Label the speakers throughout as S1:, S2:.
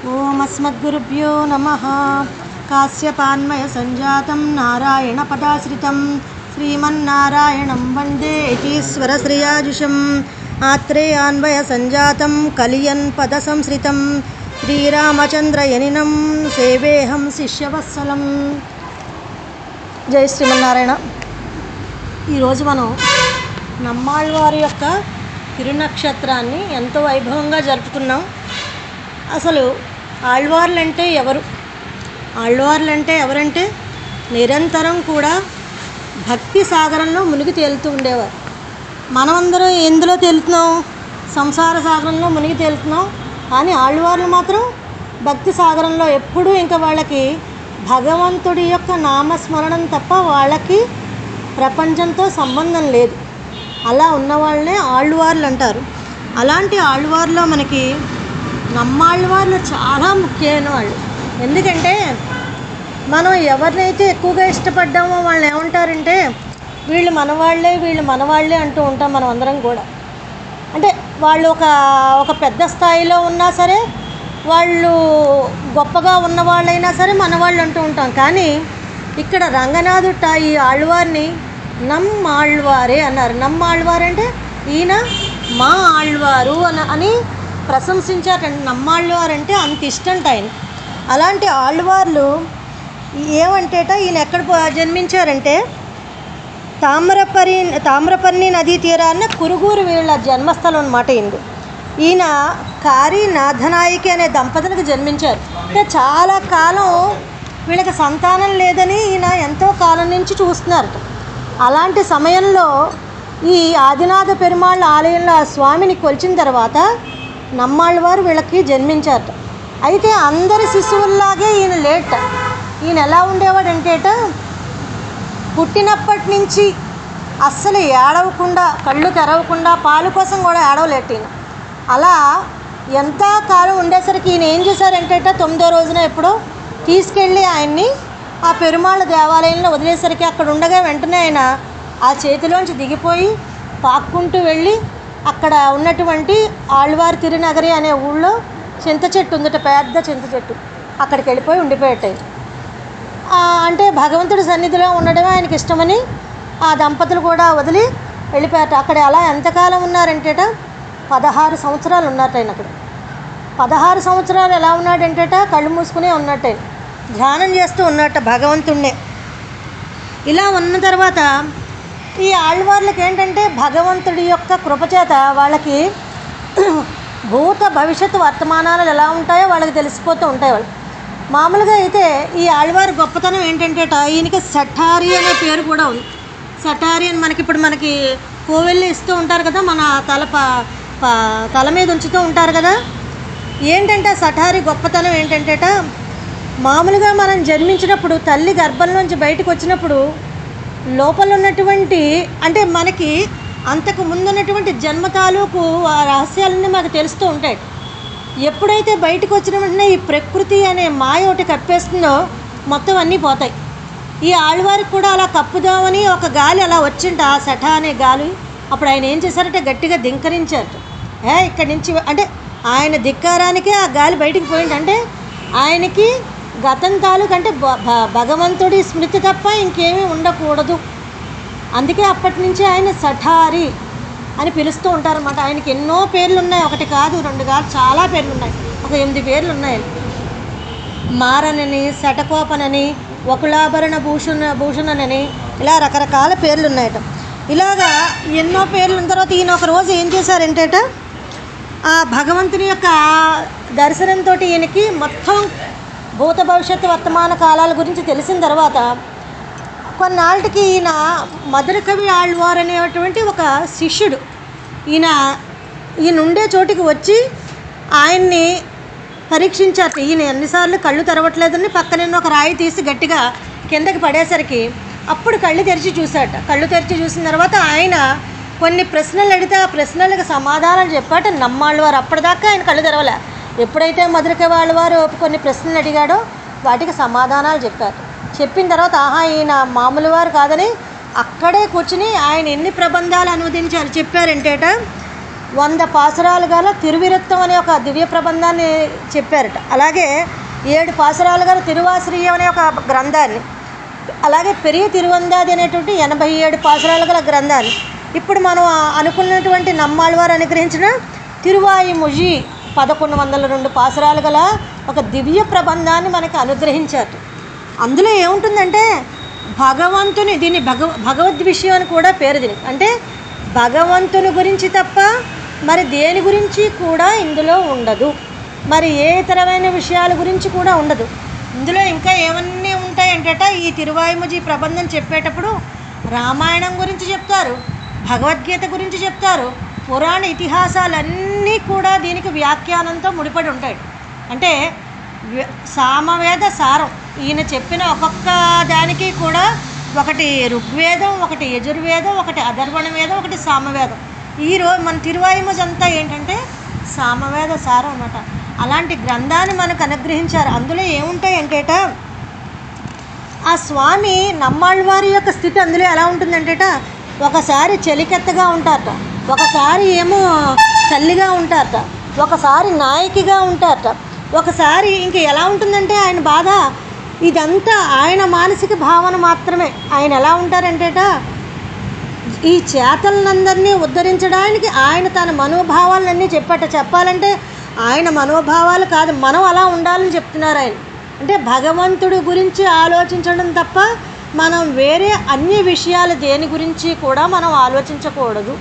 S1: ఓం అస్మద్గురుభ్యో నమః. కాశ్యపాన్మయ సంజాతం నారాయణ పదాశ్రితం శ్రీమన్నారాయణం వందే యతీశ్వర శ్రియాజుషం. ఆత్రేయాన్వయ సంజాతం కలియన్ పద సంశ్రితం శ్రీరామచంద్రయనినం సేవేహం శిష్యవత్సలం. జై శ్రీమన్నారాయణ. ఈరోజు మనం నమ్మాళ్ళవారి యొక్క తిరునక్షత్రాన్ని ఎంతో వైభవంగా జరుపుకున్నాం. అసలు ఆళ్వార్లంటే ఎవరు? ఆళ్వార్లంటే ఎవరంటే నిరంతరం కూడా భక్తి సాగరంలో మునిగి తేలుతూ ఉండేవారు. మనమందరం ఎందులో తేలుతున్నాం? సంసార సాగరంలో మునిగి తేలుతున్నాం. కానీ ఆళ్వార్లు మాత్రం భక్తి సాగరంలో ఎప్పుడూ ఇంకా వాళ్ళకి భగవంతుడి యొక్క నామస్మరణం తప్ప వాళ్ళకి ప్రపంచంతో సంబంధం లేదు. అలా ఉన్నవాళ్ళనే ఆళ్వార్లు అంటారు. అలాంటి ఆళ్వార్లో మనకి నమ్మాళ్ళవార్లు చాలా ముఖ్యమైన వాళ్ళు. ఎందుకంటే మనం ఎవరినైతే ఎక్కువగా ఇష్టపడ్డామో వాళ్ళని ఏమంటారంటే వీళ్ళు మనవాళ్ళే అంటూ ఉంటాం మనం అందరం కూడా. అంటే వాళ్ళు ఒక పెద్ద స్థాయిలో ఉన్నా సరే, వాళ్ళు గొప్పగా ఉన్నవాళ్ళైనా సరే మనవాళ్ళు అంటూ ఉంటాం. కానీ ఇక్కడ రంగనాథుట ఈ ఆళ్వార్ని నమ్మాళ్ళవారే అన్నారు. నమ్మాళ్ళవారు అంటే ఈయన మా ఆళ్వారు అని ప్రశంసించారంటే నమ్మాళ్ళవారు అంటే అంత ఇష్టంట ఆయన. అలాంటి ఆళ్వార్లు ఏమంటేట ఈయన ఎక్కడ జన్మించారంటే తామ్రపర్ణి నదీ తీరాన కురుగురు వీళ్ళ జన్మస్థలం అన్నమాట. ఈయన కారీ నాథనాయికి అనే దంపతులకు జన్మించారు. అంటే చాలా కాలం వీళ్ళకి సంతానం లేదని ఈయన ఎంతో కాలం నుంచి చూస్తున్నారు. అలాంటి సమయంలో ఈ ఆదినాథ పెరుమాళ్ళ ఆలయంలో ఆ స్వామిని కొలిచిన తర్వాత నమ్మాళ్ళవారు వీళ్ళకి జన్మించారట. అయితే అందరి శిశువుల్లాగే ఈయన లేట. ఈయన ఎలా ఉండేవాడంటేట పుట్టినప్పటి నుంచి అస్సలు ఏడవకుండా, కళ్ళు తెరవకుండా, పాలు కోసం కూడా ఏడవలేట ఈయన. అలా ఎంత కాలం ఉండేసరికి ఈయన ఏం చేశారంటేట 9వ రోజున ఎప్పుడో తీసుకెళ్ళి ఆయన్ని ఆ పెరుమాళ్ళ దేవాలయంలో వదిలేసరికి అక్కడ ఉండగా వెంటనే ఆయన ఆ చేతిలోంచి దిగిపోయి పాక్కుంటూ వెళ్ళి అక్కడ ఉన్నటువంటి ఆళ్వార్ తిరునగరి అనే ఊళ్ళో చింత చెట్టు ఉందట, పెద్ద చింత చెట్టు. అక్కడికి వెళ్ళిపోయి ఉండిపోయేటాయి. అంటే భగవంతుడి సన్నిధిలో ఉండడమే ఆయనకి ఇష్టమని ఆ దంపతులు కూడా వదిలి వెళ్ళిపోయాట. అక్కడ అలా ఎంతకాలం ఉన్నారంటేట 16 సంవత్సరాలు ఉన్నట్టు ఆయన అక్కడ. 16 సంవత్సరాలు ఎలా ఉన్నాడంటేట కళ్ళు మూసుకునే ఉన్నట్టు ఆయన ధ్యానం చేస్తూ ఉన్నట్ట భగవంతుడినే. ఇలా ఉన్న తర్వాత ఈ ఆళ్వార్లకి ఏంటంటే భగవంతుడి యొక్క కృపచేత వాళ్ళకి భూత భవిష్యత్తు వర్తమానాలు ఎలా ఉంటాయో వాళ్ళకి తెలిసిపోతూ ఉంటాయి. వాళ్ళు మామూలుగా అయితే ఈ ఆళ్వారి గొప్పతనం ఏంటంటే ఈయనకి సఠారి అనే పేరు కూడా ఉంది. సఠారి అని మనకి కోవెల్లి ఇస్తూ ఉంటారు కదా, మన తల మీద ఉంచుతూ ఉంటారు కదా. ఏంటంటే సఠారి గొప్పతనం ఏంటంటే మామూలుగా మనం జన్మించినప్పుడు తల్లి గర్భంలోంచి బయటకు వచ్చినప్పుడు లోపల ఉన్నటువంటి అంటే మనకి అంతకు ముందున్నటువంటి జన్మ తాలూకు ఆ రహస్యాలన్నీ మనకు తెలుస్తూ ఉంటాయి. ఎప్పుడైతే బయటకు వచ్చిన వెంటనే ఈ ప్రకృతి అనే మాయ ఒకటి కప్పేస్తుందో మొత్తం అన్నీ పోతాయి. ఈ ఆళ్వారికి కూడా అలా కప్పుదామని ఒక గాలి అలా వచ్చింట, ఆ సఠ అనే గాలి. అప్పుడు ఆయన ఏం చేశారంటే గట్టిగా ధింకరించారు. ఇక్కడి నుంచి అంటే ఆయన ధిక్కారానికే ఆ గాలి బయటికి పోయింది. అంటే ఆయనకి గతం తాలూకంటే భగవంతుడి స్మృతి తప్ప ఇంకేమీ ఉండకూడదు. అందుకే అప్పటి నుంచి ఆయన సఠారి అని పిలుస్తూ ఉంటారన్నమాట. ఆయనకి ఎన్నో పేర్లు ఉన్నాయి, ఒకటి కాదు, 2 కాదు, చాలా పేర్లు ఉన్నాయి. ఒక 8 పేర్లు ఉన్నాయి. మారనని, శటకోపనని, వకులాభరణ భూషణనని, ఇలా రకరకాల పేర్లు ఉన్నాయట. ఇలాగా ఎన్నో పేర్లు ఉన్న తర్వాత ఈయన ఒక రోజు ఏం చేశారంటేట ఆ భగవంతుని యొక్క దర్శనంతో ఈయనకి మొత్తం భూత భవిష్యత్తు వర్తమాన కాలాల గురించి తెలిసిన తర్వాత కొన్నాళ్ళకి ఈయన మధురకవి ఆళ్వార్ అనేటువంటి ఒక శిష్యుడు ఈయన ఉండే చోటికి వచ్చి ఆయన్ని పరీక్షించారు. ఈయన ఎన్నిసార్లు కళ్ళు తెరవట్లేదని పక్కన ఒక రాయి తీసి గట్టిగా కిందకి పడేసరికి అప్పుడు కళ్ళు తెరిచి చూశాట. కళ్ళు తెరిచి చూసిన తర్వాత ఆయన కొన్ని ప్రశ్నలు అడిగితే ఆ ప్రశ్నలకు సమాధానాలు చెప్పాట నమ్మాళ్ళవారు. అప్పటిదాకా ఆయన కళ్ళు తెరవలే. ఎప్పుడైతే మధురకవి ఆళ్వారు కొన్ని ప్రశ్నలు అడిగాడో వాటికి సమాధానాలు చెప్పారు. చెప్పిన తర్వాత ఈయన మామూలు వారు కాదని అక్కడే కూర్చుని ఆయన ఎన్ని ప్రబంధాలు అనువదించారు చెప్పారంటేట 100 పాసురాలు గల తిరువిరుత్తం అనే ఒక దివ్య ప్రబంధాన్ని చెప్పారట. అలాగే 7 పాసురాలు గల తిరువాశ్రీయం అనే ఒక గ్రంథాన్ని, అలాగే పెరియ తిరువందాది అనేటువంటి 87 పాసురాలు గల గ్రంథాన్ని, ఇప్పుడు మనం అనుకున్నటువంటి నమ్మాళ్ళవారు అనుగ్రహించిన తిరువాయిముజి 1102 పాసురాలు గల ఒక దివ్య ప్రబంధాన్ని మనకు అనుగ్రహించారు. అందులో ఏముంటుందంటే భగవంతుని, దీన్ని భగవద్ విషయం అని కూడా పేరు దీనికి. అంటే భగవంతుని గురించి తప్ప మరి దేని గురించి కూడా ఇందులో ఉండదు, మరి ఏ ఇతరమైన విషయాల గురించి కూడా ఉండదు. ఇందులో ఇంకా ఏమన్నీ ఉంటాయంటట, ఈ తిరువాయిముజి ప్రబంధం చెప్పేటప్పుడు రామాయణం గురించి చెప్తారు, భగవద్గీత గురించి చెప్తారు, పురాణ ఇతిహాసాలన్నీ కూడా దీనికి వ్యాఖ్యానంతో ముడిపడి ఉంటాయి. అంటే సామవేద సారం, ఈయన చెప్పిన ఒక్కొక్క దానికి కూడా ఒకటి ఋగ్వేదం, ఒకటి యజుర్వేదం, ఒకటి అధర్వణ వేదం, ఒకటి సామవేదం. ఈరోజు మన తిరువాయిముజి అంతా ఏంటంటే సామవేద సారం అన్నమాట. అలాంటి గ్రంథాన్ని మనకు అనుగ్రహించారు. అందులో ఏముంటాయి అంటేట, ఆ స్వామి నమ్మాళ్ళవారి యొక్క స్థితి అందులో ఎలా ఉంటుందంటేట, ఒకసారి చెలికెత్తగా ఉంటారట, ఒకసారి ఏమో తల్లిగా ఉంటారట, ఒకసారి నాయకిగా ఉంటారట, ఒకసారి ఇంక ఎలా ఉంటుందంటే ఆయన బాధ. ఇదంతా ఆయన మానసిక భావన మాత్రమే. ఆయన ఎలా ఉంటారంటేట, ఈ చేతలందరినీ ఉద్ధరించడానికి ఆయన తన మనోభావాలన్నీ చెప్పాలంటే ఆయన మనోభావాలు కాదు, మనం అలా ఉండాలని చెప్తున్నారు ఆయన. అంటే భగవంతుడి గురించి ఆలోచించడం తప్ప మనం వేరే అన్ని విషయాలు దేని గురించి కూడా మనం ఆలోచించకూడదు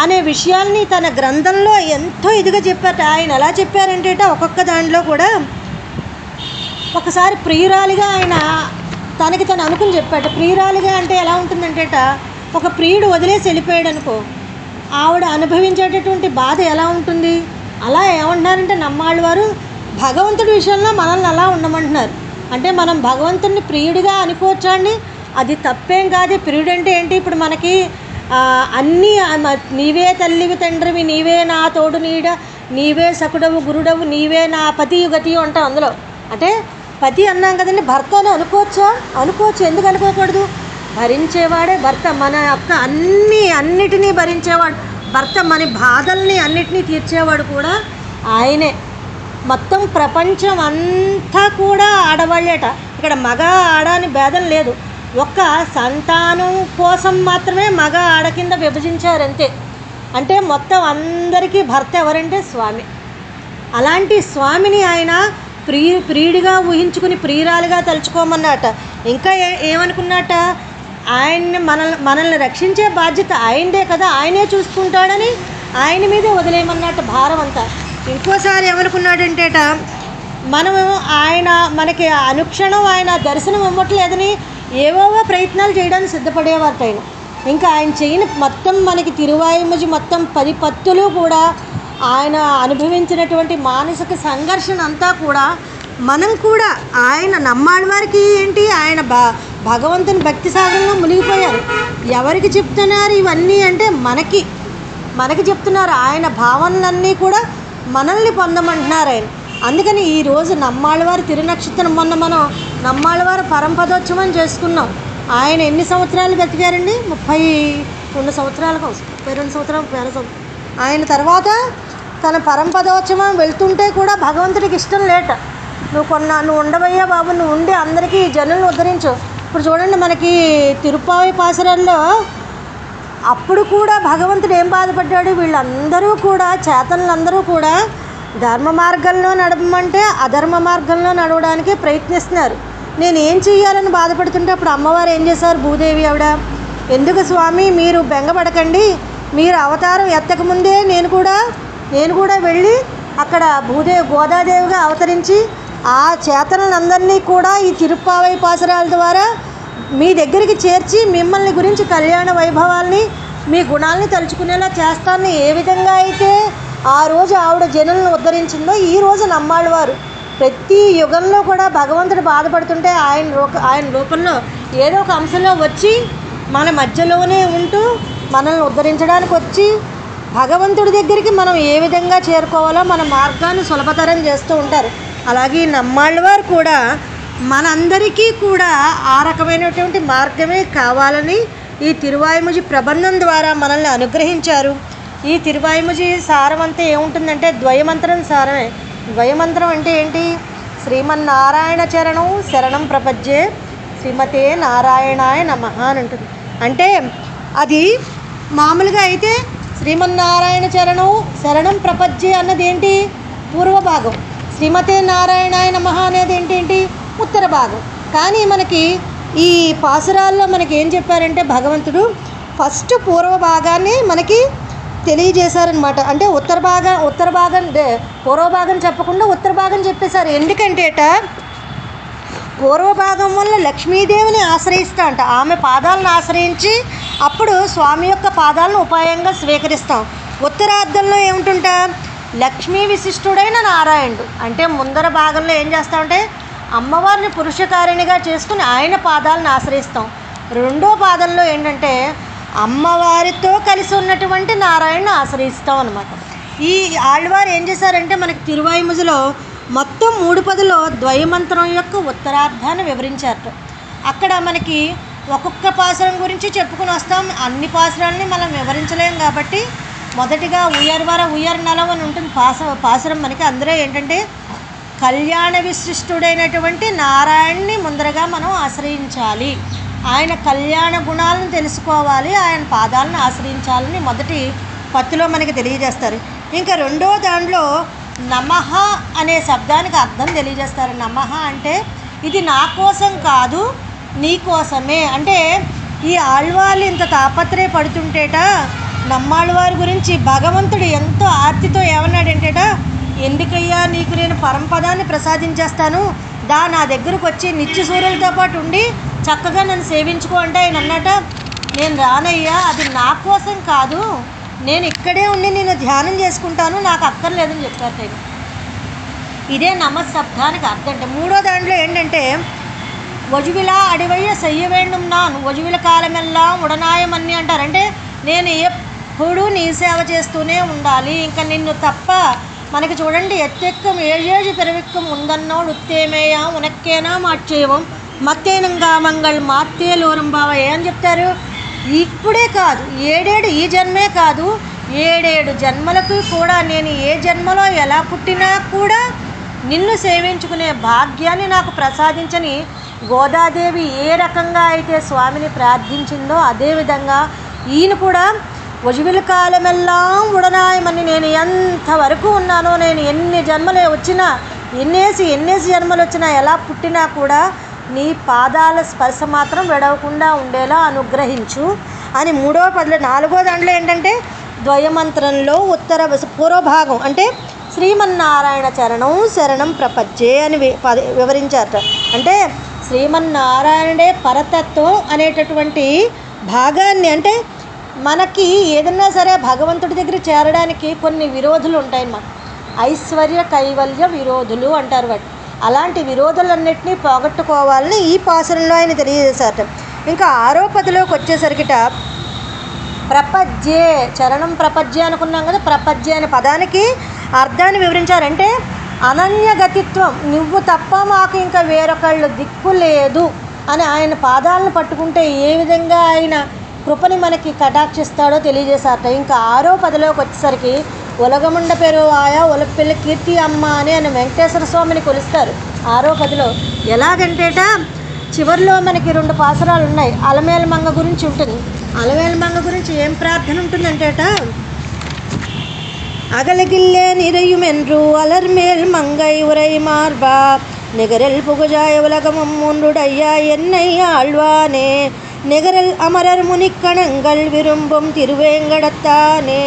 S1: అనే విషయాల్ని తన గ్రంథంలో ఎంతో ఇదిగా చెప్పారట. ఆయన ఎలా చెప్పారంటేట, ఒక్కొక్క దాంట్లో కూడా ఒకసారి ప్రియురాలిగా ఆయన తనకి తను అనుకుని చెప్పాట. ప్రియురాలిగా అంటే ఎలా ఉంటుందంటేట, ఒక ప్రియుడు వదిలేసి వెళ్ళిపోయాడు అనుకో, ఆవిడ అనుభవించేటటువంటి బాధ ఎలా ఉంటుంది. అలా ఏమంటున్నారంటే నమ్మాళ్ళవారు భగవంతుడి విషయంలో మనల్ని అలా ఉండమంటున్నారు. అంటే మనం భగవంతుడిని ప్రియుడిగా అనుకోవచ్చా అండి? అది తప్పేం కాదు. ప్రియుడు అంటే ఏంటి, ఇప్పుడు మనకి అన్నీ నీవే తల్లివి తండ్రివి, నీవే నా తోడు నీడ, నీవే సకుడవు గురుడవు, నీవే నా పతియు గతియు అంటాం. అందులో అంటే పతి అన్నాం కదండి, భర్త అని అనుకోవచ్చా? అనుకోవచ్చు. ఎందుకు అనుకోకూడదు? భరించేవాడే భర్త, మన యొక్క అన్నిటినీ భరించేవాడు భర్త, మన బాధల్ని అన్నిటినీ తీర్చేవాడు కూడా ఆయనే. మొత్తం ప్రపంచం అంతా కూడా ఆడవాళ్ళేట. ఇక్కడ మగ ఆడ అని భేదం లేదు. ఒక్క సంతానం కోసం మాత్రమే మగ ఆడ కింద విభజించారు అంతే. అంటే మొత్తం అందరికీ భర్త ఎవరంటే స్వామి. అలాంటి స్వామిని ఆయన ప్రియుడిగా ఊహించుకుని ప్రియురాలుగా తలుచుకోమన్నట. ఇంకా ఏమనుకున్నట, ఆయన్ని మనల్ని రక్షించే బాధ్యత ఆయనదే కదా, ఆయనే చూసుకుంటాడని ఆయన మీదే వదిలేయమన్నట్టు భారం అంతా. ఇంకోసారి ఏమనుకున్నాడంటేట, మనము ఆయన మనకి అనుక్షణం ఆయన దర్శనం ఇవ్వట్లేదని ఏవేవో ప్రయత్నాలు చేయడానికి సిద్ధపడేవారు ఆయన. ఇంకా ఆయన చేయని మొత్తం మనకి తిరువాయిముజి మొత్తం 10 పత్తులు కూడా ఆయన అనుభవించినటువంటి మానసిక సంఘర్షణ అంతా కూడా మనం కూడా ఆయన నమ్మాళ్ళవారికి ఏంటి, ఆయన భగవంతుని భక్తి సాగరంలో మునిగిపోయారు. ఎవరికి చెప్తున్నారు ఇవన్నీ అంటే మనకి చెప్తున్నారు. ఆయన భావనలన్నీ కూడా మనల్ని పొందమంటున్నారు ఆయన. అందుకని ఈరోజు నమ్మాళ్ళవారి తిరునక్షత్రం, మొన్న మనం నమ్మాళ్ళవారి పరంపదోత్సవం చేసుకున్నాం. ఆయన ఎన్ని సంవత్సరాలు బతికారండి? 32 సంవత్సరాల కోసం, 32 సంవత్సరాలు. ఆయన తర్వాత తన పరంపదోత్సవం వెళ్తుంటే కూడా భగవంతుడికి ఇష్టం లేట. నువ్వు ఉండవయ్యా బాబు, నువ్వు ఉండి అందరికీ జనులను ఉద్ధరించు. ఇప్పుడు చూడండి మనకి తిరుప్పావై పాసురాల్లో అప్పుడు కూడా భగవంతుడు ఏం బాధపడ్డాడు, వీళ్ళందరూ కూడా చేతనులందరూ కూడా ధర్మ మార్గంలో నడవమంటే అధర్మ మార్గంలో నడవడానికి ప్రయత్నిస్తున్నారు. నేను ఏం చెయ్యాలని బాధపడుతుంటే అప్పుడు అమ్మవారు ఏం చేశారు, భూదేవి ఆవిడ, ఎందుకు స్వామి మీరు బెంగపడకండి, మీరు అవతారం ఎత్తకముందే నేను కూడా వెళ్ళి అక్కడ గోదాదేవిగా అవతరించి ఆ చేతనులందరినీ కూడా ఈ తిరుప్పావై పాసురాల ద్వారా మీ దగ్గరికి చేర్చి మిమ్మల్ని గురించి కళ్యాణ వైభవాల్ని మీ గుణాలని తలుచుకునేలా చేస్తాను. ఏ విధంగా అయితే ఆ రోజు ఆవిడ జనులను ఉద్ధరించిందో ఈ రోజు నమ్మాళ్ళవారు ప్రతి యుగంలో కూడా భగవంతుడు బాధపడుతుంటే ఆయన రూపంలో ఏదో ఒక అంశంలో వచ్చి మన మధ్యలోనే ఉంటూ మనల్ని ఉద్ధరించడానికి వచ్చి భగవంతుడి దగ్గరికి మనం ఏ విధంగా చేరుకోవాలో మన మార్గాన్ని సులభతరం చేస్తూ ఉంటారు. అలాగే నమ్మాళ్ళవారు కూడా మనందరికీ కూడా ఆ రకమైనటువంటి మార్గమే కావాలని ఈ తిరువాయిముజి ప్రబంధం ద్వారా మనల్ని అనుగ్రహించారు. ఈ తిరువాయిముజి సారం అంతా ఏముంటుందంటే ద్వయమంత్రం సారమే. ద్వయమంత్రం అంటే ఏంటి? శ్రీమన్నారాయణ చరణం శరణం ప్రపంచే శ్రీమతే నారాయణాయ నమః అని ఉంటుంది. అంటే అది మామూలుగా అయితే శ్రీమన్నారాయణ చరణం శరణం ప్రపంచే అన్నది ఏంటి? పూర్వ భాగం. శ్రీమతే నారాయణాయ నమః అనేది ఏంటి? ఉత్తర భాగం. కానీ మనకి ఈ పాసురాల్లో మనకి ఏం చెప్పారంటే భగవంతుడు ఫస్ట్ పూర్వ భాగాన్ని మనకి తెలియజేశారనమాట. అంటే ఉత్తర భాగం పూర్వ భాగం చెప్పకుండా ఉత్తర భాగం చెప్పేశారు. ఎందుకంటేట పూర్వ భాగం వల్ల లక్ష్మీదేవిని ఆశ్రయిస్తా అంట. ఆమె పాదాలను ఆశ్రయించి అప్పుడు స్వామి యొక్క పాదాలను ఉపాయంగా స్వీకరిస్తాం. ఉత్తరార్ధంలో ఏమిటుంటా? లక్ష్మీ విశిష్టుడైన నారాయణుడు. అంటే ముందర భాగంలో ఏం చేస్తామంటే అమ్మవారిని పురుషకారిణిగా చేసుకుని ఆయన పాదాలను ఆశ్రయిస్తాం. రెండో పాదంలో ఏంటంటే అమ్మవారితో కలిసి ఉన్నటువంటి నారాయణను ఆశ్రయిస్తాం అనమాట. ఈ ఆళ్వారు ఏం చేశారంటే మనకి తిరువాయిముజిలో మొత్తం 3 పదులో ద్వయమంత్రం యొక్క ఉత్తరార్ధాన్ని వివరించారు. అక్కడ మనకి ఒక్కొక్క పాసురం గురించి చెప్పుకుని వస్తాం. అన్ని పాసురాలని మనం వివరించలేం కాబట్టి మొదటిగా ఉయర్ నలవ అని ఉంటుంది పాసురం మనకి. అందులో ఏంటంటే కళ్యాణ విశిష్టుడైనటువంటి నారాయణ్ణి ముందరగా మనం ఆశ్రయించాలి, ఆయన కళ్యాణ గుణాలను తెలుసుకోవాలి, ఆయన పాదాలను ఆశ్రయించాలని మొదటి పత్తులో మనకి తెలియజేస్తారు. ఇంకా రెండో దాంట్లో నమః అనే శబ్దానికి అర్థం తెలియజేస్తారు. నమః అంటే ఇది నా కోసం కాదు నీ కోసమే. అంటే ఈ ఆళ్వాళ్ళు ఇంత తాపత్రయపడుతుంటేట నమ్మాళ్ళవారి గురించి భగవంతుడు ఎంతో ఆర్తితో ఏమన్నాడంటేట, ఎందుకయ్యా నీకు నేను పరంపదాన్ని ప్రసాదించేస్తాను, నా దగ్గరకు వచ్చి నిత్య సూర్యులతో పాటు ఉండి చక్కగా నన్ను సేవించుకో అంటే ఆయన అన్నట, నేను రానయ్యా, అది నా కోసం కాదు, నేను ఇక్కడే ఉండి నేను ధ్యానం చేసుకుంటాను, నాకు అక్కర్లేదని చెప్పారు. ఇదే నమశబ్దానికి అర్థం. అంటే మూడో దాంట్లో ఏంటంటే వజువిలా అడివయ్య సెయ్యవేండం నాను వజువిల కాలమెల్లా ఉడనాయమని అంటారు. అంటే నేను ఎప్పుడు నీ సేవ చేస్తూనే ఉండాలి, ఇంకా నిన్ను తప్ప మనకి చూడండి ఎత్తెక్కం ఏజేజు పెరవిక్కం ఉందన్నోడు ఉత్తేమేయ ఉనక్కేనా మాట్చేవం మత్తేనంగా మంగళ్ మాత్తేలోరం బావయ్య అని చెప్తారు. ఇప్పుడే కాదు, ఈ జన్మే కాదు, 7 జన్మలకు కూడా నేను ఏ జన్మలో ఎలా పుట్టినా కూడా నిన్ను సేవించుకునే భాగ్యాన్ని నాకు ప్రసాదించని గోదాదేవి ఏ రకంగా అయితే స్వామిని ప్రార్థించిందో అదేవిధంగా ఈయన కూడా వజువిల కాలమెల్లా ఉడనాయమని, నేను ఎంతవరకు ఉన్నానో, నేను ఎన్ని జన్మలు వచ్చినా ఎన్నేసి జన్మలు వచ్చినా ఎలా పుట్టినా కూడా నీ పాదాల స్పర్శ మాత్రం విడవకుండా ఉండేలా అనుగ్రహించు అని మూడో పదులు. నాలుగో దాంట్లో ఏంటంటే ద్వయమంత్రంలో పూర్వభాగం అంటే శ్రీమన్నారాయణ చరణం శరణం ప్రపంచే అని వివరించారట. అంటే శ్రీమన్నారాయణుడే పరతత్వం అనేటటువంటి భాగాన్ని, అంటే మనకి ఏదన్నా సరే భగవంతుడి దగ్గర చేరడానికి కొన్ని విరోధులు ఉంటాయన్నమాట. ఐశ్వర్య కైవల్య విరోధులు అంటారు వాటి. అలాంటి విరోధులన్నింటినీ పోగొట్టుకోవాలని ఈ పాసురంలో ఆయన తెలియజేశారట. ఇంకా ఆరో పదిలోకి వచ్చేసరికిట ప్రపంచే చరణం ప్రపంచే అనుకున్నాం కదా, ప్రపంచే అనే పదానికి అర్థాన్ని వివరించారంటే అనన్యగతిత్వం, నువ్వు తప్ప మాకు ఇంకా వేరొకళ్ళు దిక్కు లేదు అని ఆయన పాదాలను పట్టుకుంటే ఏ విధంగా ఆయన కృపని మనకి కటాక్షిస్తాడో తెలియజేశారట. ఇంకా ఆరో పదిలోకి వచ్చేసరికి ఉలగముండ పెరువాయ ఉలపిల్లి కీర్తి అమ్మ అని ఆయన వెంకటేశ్వర స్వామిని కొలుస్తారు ఆరో పదిలో. ఎలాగంటేట చివరిలో మనకి 2 పాసురాలు ఉన్నాయి. అలమేల మంగ గురించి ఉంటుంది. అలమేల మంగ గురించి ఏం ప్రార్థన ఉంటుందంటేట, అగలగిల్లే నిరయుమెన్రు అలర్మేల్ మంగై ఉరై మార్బా నిగరెల్ పుగుజాయ ఉలగమం మున్రుడయ్యా ఎన్నయ్య ఆళ్వానే நிகரல் அமரர் முனிக்கணங்கள் விரும்பும் திருவேங்கடத்தானே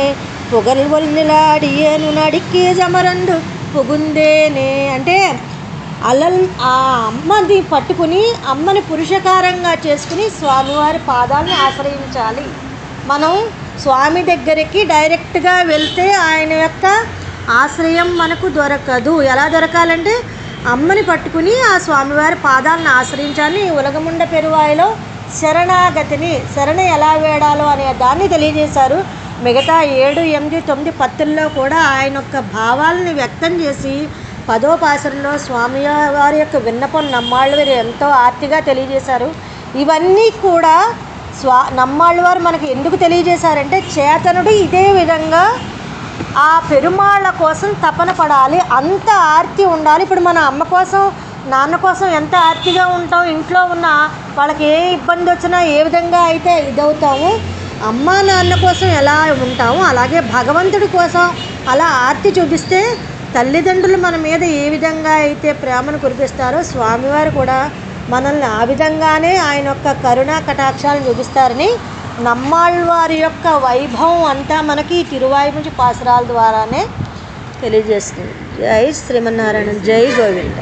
S1: புகழ் ஒல்நிలాడియేను నడికి జమరండు పుగుందేనే. అంటే ఆ అమ్మని పట్టుకుని అమ్మని పురుషకారంగా చేసుకుని స్వామివారి పాదాలను ఆశ్రయించాలి. మనం స్వామి దగ్గరికి డైరెక్ట్గా వెళ్తే ఆయన యొక్క ఆశ్రయం మనకు దొరకదు. ఎలా దొరకాలంటే అమ్మని పట్టుకుని ఆ స్వామివారి పాదాలను ఆశ్రయించాలి. ఉలగముండ పెరువాయిలో శరణాగతిని శరణ ఎలా వేడాలో అనే దాన్ని తెలియజేశారు. మిగతా 7, 8, 9 పత్తుల్లో కూడా ఆయన యొక్క భావాలని వ్యక్తం చేసి 10వ పాసురంలో స్వామివారి యొక్క విన్నపం నమ్మాళ్ళు ఎంతో ఆర్తిగా తెలియజేశారు. ఇవన్నీ కూడా నమ్మాళ్ళవారు మనకు ఎందుకు తెలియజేశారంటే చేతనుడు ఇదే విధంగా ఆ పెరుమాళ్ళ కోసం తపన పడాలి, అంత ఆర్తి ఉండాలి. ఇప్పుడు మన అమ్మ కోసం నాన్న కోసం ఎంత ఆర్తిగా ఉంటాం, ఇంట్లో ఉన్న వాళ్ళకి ఏ ఇబ్బంది వచ్చినా ఏ విధంగా అయితే ఇదవుతామో అమ్మ నాన్న కోసం ఎలా ఉంటామో అలాగే భగవంతుడి కోసం అలా ఆర్తి చూపిస్తే తల్లిదండ్రులు మన మీద ఏ విధంగా అయితే ప్రేమను కురిపిస్తారో స్వామివారు కూడా మనల్ని ఆ విధంగానే ఆయన యొక్క కరుణా కటాక్షాలను చూపిస్తారని నమ్మాళ్ళవారి యొక్క వైభవం అంతా మనకి తిరువాయిముంచి పాసురాల ద్వారానే తెలియజేస్తుంది. జై శ్రీమన్నారాయణ, జై గోవింద.